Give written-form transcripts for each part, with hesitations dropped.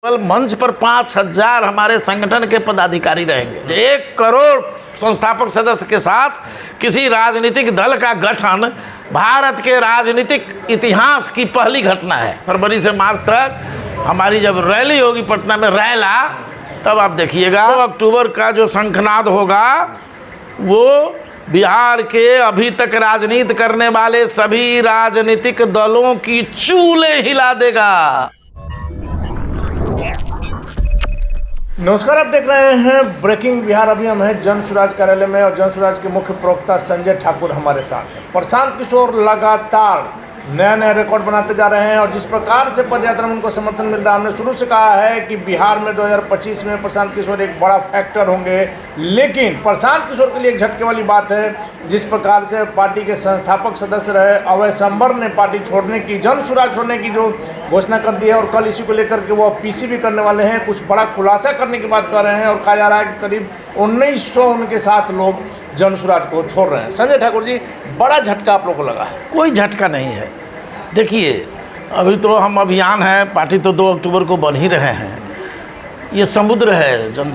केवल मंच पर 5,000 हमारे संगठन के पदाधिकारी रहेंगे। 1 करोड़ संस्थापक सदस्य के साथ किसी राजनीतिक दल का गठन भारत के राजनीतिक इतिहास की पहली घटना है। फरवरी से मार्च तक हमारी जब रैली होगी पटना में, रैला, तब आप देखिएगा 2 अक्टूबर का जो शंखनाद होगा वो बिहार के अभी तक राजनीति करने वाले सभी राजनीतिक दलों की चूलें हिला देगा। नमस्कार, आप देख रहे हैं ब्रेकिंग बिहार। अभी हम हैं जन सुराज कार्यालय में और जन सुराज के मुख्य प्रवक्ता संजय ठाकुर हमारे साथ हैं। प्रशांत किशोर लगातार नया रिकॉर्ड बनाते जा रहे हैं और जिस प्रकार से पदयात्रा में उनको समर्थन मिल रहा है, हमने शुरू से कहा है कि बिहार में 2025 में प्रशांत किशोर एक बड़ा फैक्टर होंगे। लेकिन प्रशांत किशोर के लिए एक झटके वाली बात है, जिस प्रकार से पार्टी के संस्थापक सदस्य रहे अभय संबर ने पार्टी छोड़ने की, जन सुराज छोड़ने की जो घोषणा कर दी है और कल इसी को लेकर के वो पीसी भी करने वाले हैं। कुछ बड़ा खुलासा करने की बात कर रहे हैं और कहा जा रहा है कि करीब 1900 उनके साथ लोग जन सुराज को छोड़ रहे हैं। संजय ठाकुर जी, बड़ा झटका आप लोगों को लगा? कोई झटका नहीं है। देखिए, अभी तो हम अभियान है, पार्टी तो 2 अक्टूबर को बन ही रहे हैं। ये समुद्र है जन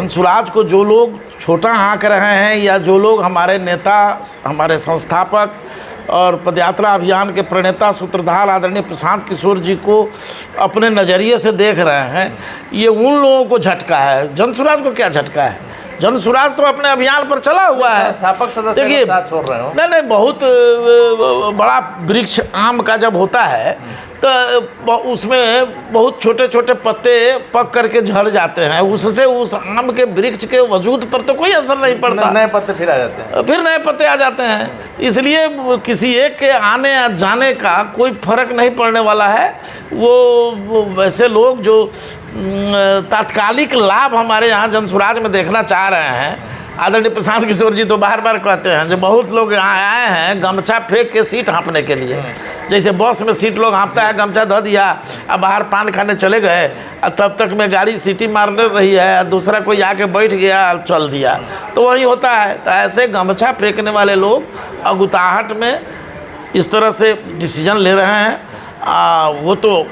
सुराज को जो लोग छोटा आंक रहे हैं या जो लोग हमारे नेता, हमारे संस्थापक और पदयात्रा अभियान के प्रणेता सूत्रधार आदरणीय प्रशांत किशोर जी को अपने नज़रिए से देख रहे हैं, ये उन लोगों को झटका है। जन सुराज को क्या झटका है? जन सुराज तो अपने अभियान पर चला हुआ है। संस्थापक सदस्य के साथ छोड़ रहे हो? नहीं, बहुत बड़ा वृक्ष आम का जब होता है तो उसमें बहुत छोटे छोटे पत्ते पक करके झड़ जाते हैं, उससे उस आम के वृक्ष के वजूद पर तो कोई असर नहीं पड़ता। नए पत्ते फिर आ जाते हैं, फिर नए पत्ते आ जाते हैं। इसलिए किसी एक के आने या जाने का कोई फर्क नहीं पड़ने वाला है। वो वैसे लोग जो तात्कालिक लाभ हमारे यहाँ जन सुराज में देखना चाह रहे हैं, आदरणीय प्रशांत किशोर जी तो बार बार कहते हैं जो बहुत लोग यहाँ आए हैं गमछा फेंक के सीट हाँपने के लिए। जैसे बस में सीट लोग हाँपता है, गमछा धो दिया, अब बाहर पान खाने चले गए, तब तक में गाड़ी सीटी मारने रही है, दूसरा कोई आके बैठ गया, चल दिया, तो वही होता है। तो ऐसे गमछा फेंकने वाले लोग अगुताहट में इस तरह से डिसीजन ले रहे हैं। वो तो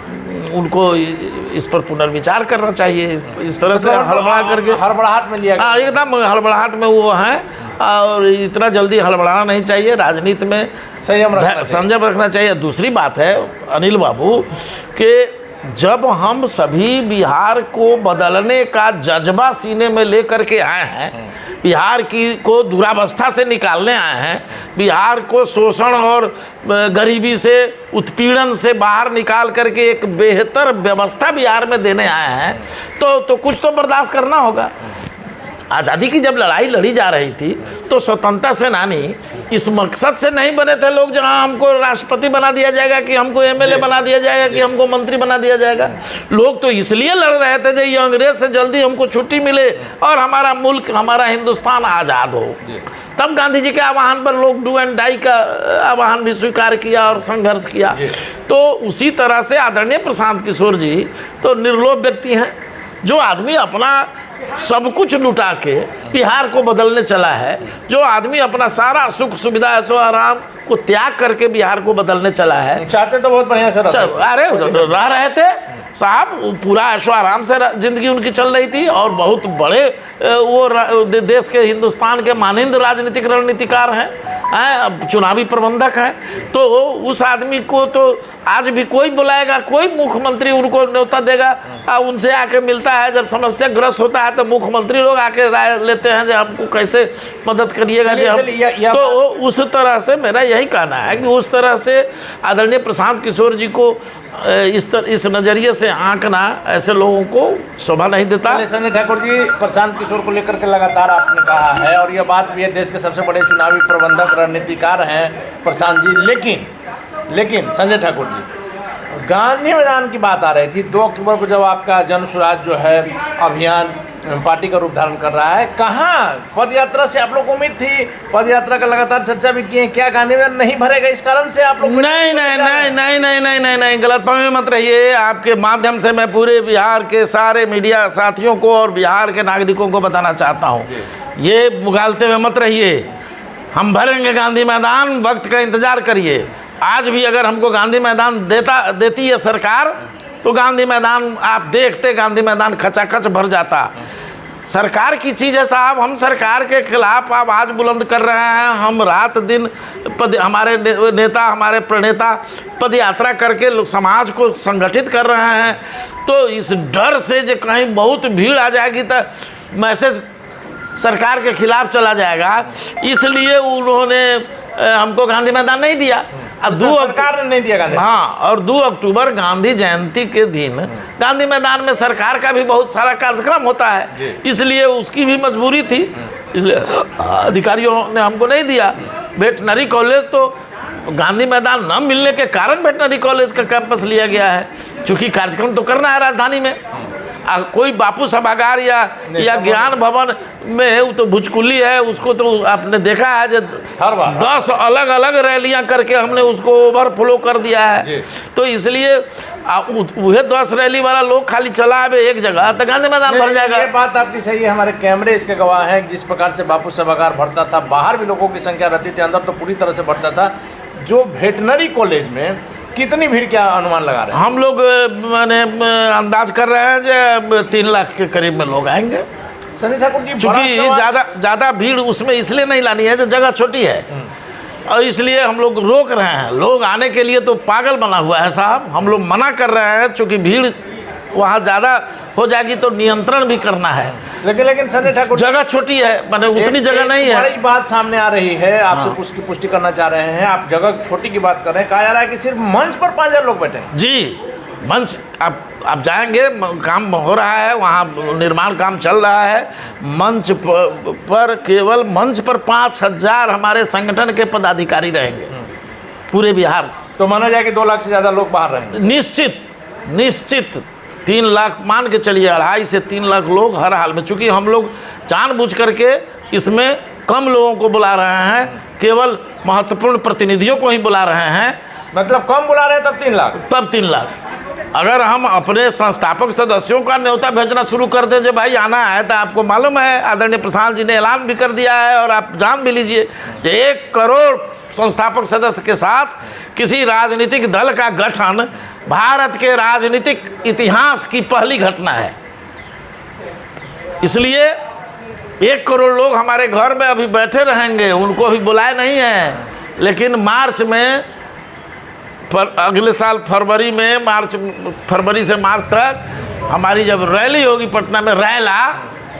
उनको इस पर पुनर्विचार करना चाहिए। इस तरह से हड़बड़ाहट में लिया गया। एकदम हड़बड़ाहट में वो हैं और इतना जल्दी हड़बड़ाना नहीं चाहिए। राजनीति में संयम रखना चाहिए। दूसरी बात है अनिल बाबू कि जब हम सभी बिहार को बदलने का जज्बा सीने में लेकर के आए हैं, बिहार को दुरावस्था से निकालने आए हैं, बिहार को शोषण और गरीबी से, उत्पीड़न से बाहर निकाल करके एक बेहतर व्यवस्था बिहार में देने आए हैं, तो कुछ तो बर्दाश्त करना होगा। आज़ादी की जब लड़ाई लड़ी जा रही थी तो स्वतंत्रता सेनानी इस मकसद से नहीं बने थे लोग जहां हमको राष्ट्रपति बना दिया जाएगा, कि हमको एमएलए बना दिया जाएगा, कि हमको मंत्री बना दिया जाएगा। लोग तो इसलिए लड़ रहे थे जो ये अंग्रेज से जल्दी हमको छुट्टी मिले और हमारा मुल्क, हमारा हिंदुस्तान आज़ाद हो। तब गांधी जी के आह्वान पर लोग डू एंड डाई का आह्वान भी स्वीकार किया और संघर्ष किया। तो उसी तरह से आदरणीय प्रशांत किशोर जी तो निर्लोभ व्यक्ति हैं। जो आदमी अपना सब कुछ लुटा के बिहार को बदलने चला है, जो आदमी अपना सारा सुख सुविधा ऐशो आराम को त्याग करके बिहार को बदलने चला है, चाहते तो बहुत बढ़िया से अरे रह रहे थे साहब, पूरा ऐशो आराम से जिंदगी उनकी चल रही थी और बहुत बड़े वो देश के, हिंदुस्तान के मानिंद राजनीतिक रणनीतिकार हैं, चुनावी प्रबंधक हैं। तो उस आदमी को तो आज भी कोई बुलाएगा, कोई मुख्यमंत्री उनको न्योता देगा, उनसे आके मिलता है, जब समस्या ग्रस्त होता है तो मुख्यमंत्री लोग आके राय लेते हैं जो हमको कैसे मदद करिएगा। तो उस तरह से मेरा यही कहना है कि उस तरह से आदरणीय प्रशांत किशोर जी को इस नज़रिए से आंकना ऐसे लोगों को शोभा नहीं देता। संजय ठाकुर जी, प्रशांत किशोर को लेकर के लगातार आपने कहा है और यह बात भी है, देश के सबसे बड़े चुनावी प्रबंधक रणनीतिकार हैं प्रशांत जी। लेकिन संजय ठाकुर जी, गांधी मैदान की बात आ रही थी 2 अक्टूबर को, जब आपका जन सुराज जो है अभियान पार्टी का रूप धारण कर रहा है, कहाँ पदयात्रा से आप लोग को उम्मीद थी? पदयात्रा का लगातार चर्चा भी किए, क्या गांधी मैदान नहीं भरेगा इस कारण से आप लोग? नहीं, गलतफहमी मत रहिए। आपके माध्यम से मैं पूरे बिहार के सारे मीडिया साथियों को और बिहार के नागरिकों को बताना चाहता हूँ, ये मुगालते में मत रहिए। हम भरेंगे गांधी मैदान, वक्त का इंतजार करिए। आज भी अगर हमको गांधी मैदान देती है सरकार तो गांधी मैदान आप देखते, गांधी मैदान खचाखच भर जाता। सरकार की चीज़ है साहब, हम सरकार के खिलाफ आवाज़ बुलंद कर रहे हैं। हम रात दिन हमारे नेता, हमारे प्रणेता पद यात्रा करके समाज को संगठित कर रहे हैं। तो इस डर से जो कहीं बहुत भीड़ आ जाएगी तो मैसेज सरकार के खिलाफ चला जाएगा, इसलिए उन्होंने हमको गांधी मैदान नहीं दिया। अब सरकार ने नहीं दिया गांधी। हाँ, और 2 अक्टूबर गांधी जयंती के दिन गांधी मैदान में सरकार का भी बहुत सारा कार्यक्रम होता है, इसलिए उसकी भी मजबूरी थी, इसलिए अधिकारियों ने हमको नहीं दिया। वेटनरी कॉलेज तो गांधी मैदान न मिलने के कारण वेटनरी कॉलेज का कैंपस लिया गया है, क्योंकि कार्यक्रम तो करना है राजधानी में। कोई बापू सभागार या ज्ञान भवन में वो तो भुजकुली है, उसको तो आपने देखा है जो हर बार 10 अलग अलग रैलियां करके हमने उसको ओवरफ्लो कर दिया है। तो इसलिए वह 10 रैली वाला लोग खाली चला है एक जगह तो गांधी मैदान भर जाएगा। ये बात आपकी सही है, हमारे कैमरे इसके गवाह हैं। जिस प्रकार से बापू सभागार भरता था, बाहर भी लोगों की संख्या रहती थी, अंदर तो पूरी तरह से भरता था। जो वेटनरी कॉलेज में कितनी भीड़, क्या अनुमान लगा रहे हैं? हम लोग मैंने अंदाज कर रहे हैं जो 3 लाख के करीब में लोग आएंगे। संजय ठाकुर जी, चूँकि ज़्यादा भीड़ उसमें इसलिए नहीं लानी है जो जगह छोटी है, और इसलिए हम लोग रोक रहे हैं। लोग आने के लिए तो पागल बना हुआ है साहब, हम लोग मना कर रहे हैं, चूँकि भीड़ वहाँ ज़्यादा हो जाएगी तो नियंत्रण भी करना है। लेकिन संजय ठाकुर, जगह छोटी है, मैंने उतनी जगह नहीं है। बड़ी बात सामने आ रही है, आपसे उसकी पुष्टि करना चाह रहे हैं। आप जगह छोटी की बात कर रहे हैं, कहा जा रहा है कि सिर्फ मंच पर 5000 लोग बैठे हैं। जी, मंच आप जाएंगे, काम हो रहा है, वहाँ निर्माण काम चल रहा है। मंच पर केवल मंच पर 5000 हमारे संगठन के पदाधिकारी रहेंगे पूरे बिहार से। तो माना जाए कि 2 लाख से ज़्यादा लोग बाहर रहेंगे। निश्चित 3 लाख मान के चलिए, 2.5 से 3 लाख लोग हर हाल में। चूँकि हम लोग जानबूझ करके इसमें कम लोगों को बुला रहे हैं, केवल महत्वपूर्ण प्रतिनिधियों को ही बुला रहे हैं। मतलब कम बुला रहे हैं तब 3 लाख? तब 3 लाख। अगर हम अपने संस्थापक सदस्यों का न्योता भेजना शुरू कर दें जो भाई आना है, तो आपको मालूम है आदरणीय प्रसाद जी ने ऐलान भी कर दिया है, और आप जान भी लीजिए कि 1 करोड़ संस्थापक सदस्य के साथ किसी राजनीतिक दल का गठन भारत के राजनीतिक इतिहास की पहली घटना है। इसलिए 1 करोड़ लोग हमारे घर में अभी बैठे रहेंगे, उनको अभी बुलाए नहीं है। लेकिन मार्च में, अगले साल फरवरी से मार्च तक हमारी जब रैली होगी पटना में, रैला,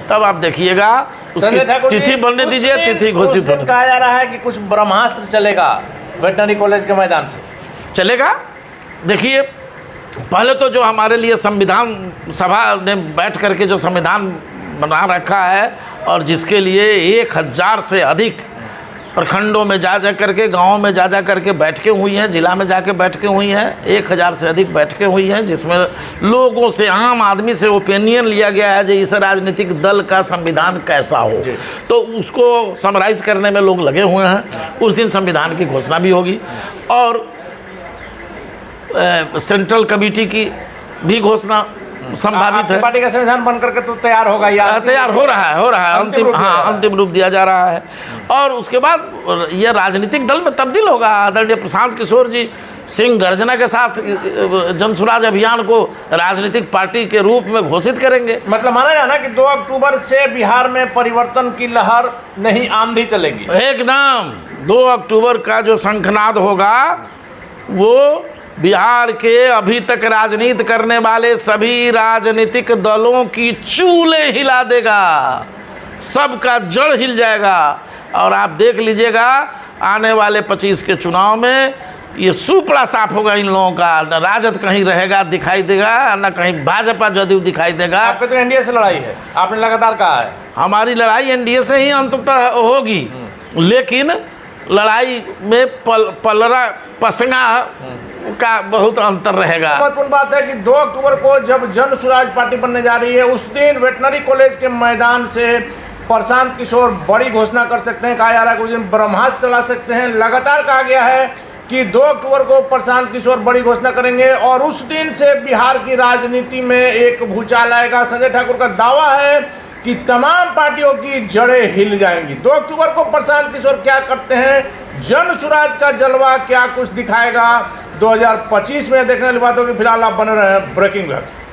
तब आप देखिएगा। उसकी तिथि बनने दीजिए, तिथि घोषित होने। कहा जा रहा है कि कुछ ब्रह्मास्त्र चलेगा वेटनरी कॉलेज के मैदान से। चलेगा, देखिए पहले तो जो हमारे लिए संविधान सभा ने बैठ करके जो संविधान बना रखा है, और जिसके लिए 1000 से अधिक प्रखंडों में जा करके, गाँव में जा करके बैठकें हुई हैं, जिला में जाके बैठकें हुई हैं, 1000 से अधिक बैठकें हुई हैं, जिसमें लोगों से, आम आदमी से ओपिनियन लिया गया है जो इस राजनीतिक दल का संविधान कैसा हो। तो उसको समराइज करने में लोग लगे हुए हैं। उस दिन संविधान की घोषणा भी होगी, और सेंट्रल कमेटी की भी घोषणा संभावित है। पार्टी का संविधान बन करके तो तैयार होगा, या तैयार हो रहा है, अंतिम रूप दिया जा रहा है। और उसके बाद यह राजनीतिक दल में तब्दील होगा। आदरणीय प्रशांत किशोर जी सिंह गर्जना के साथ जनसुराज अभियान को राजनीतिक पार्टी के रूप में घोषित करेंगे। मतलब माना जाए ना कि 2 अक्टूबर से बिहार में परिवर्तन की लहर नहीं, आंधी चलेगी एकदम। 2 अक्टूबर का जो शंखनाद होगा वो बिहार के अभी तक राजनीति करने वाले सभी राजनीतिक दलों की चूलें हिला देगा, सबका जड़ हिल जाएगा। और आप देख लीजिएगा आने वाले 25 के चुनाव में ये सुपड़ा साफ होगा इन लोगों का। न राजद कहीं रहेगा दिखाई देगा, न कहीं भाजपा जदयू दिखाई देगा। आपके तो एनडीए से लड़ाई है, आपने लगातार कहा है। हमारी लड़ाई एनडीए से ही अंततः होगी, लेकिन लड़ाई में पलरा पसंगा का बहुत अंतर रहेगा। महत्वपूर्ण बात है कि 2 अक्टूबर को जब जन सुराज पार्टी बनने जा रही है, उस दिन वेटनरी कॉलेज के मैदान से प्रशांत किशोर बड़ी घोषणा कर सकते हैं। कहा जा रहा है कि उस दिन ब्रह्मास्त्र चला सकते हैं। लगातार कहा गया है कि 2 अक्टूबर को प्रशांत किशोर बड़ी घोषणा करेंगे, और उस दिन से बिहार की राजनीति में एक भूचाल आएगा। संजय ठाकुर का दावा है कि तमाम पार्टियों की जड़ें हिल जाएंगी। 2 अक्टूबर को प्रशांत किशोर क्या करते हैं, जन सुराज का जलवा क्या कुछ दिखाएगा, 2025 में देखने वाली बात होगी। फिलहाल आप बने रहे हैं ब्रेकिंग विभाग से।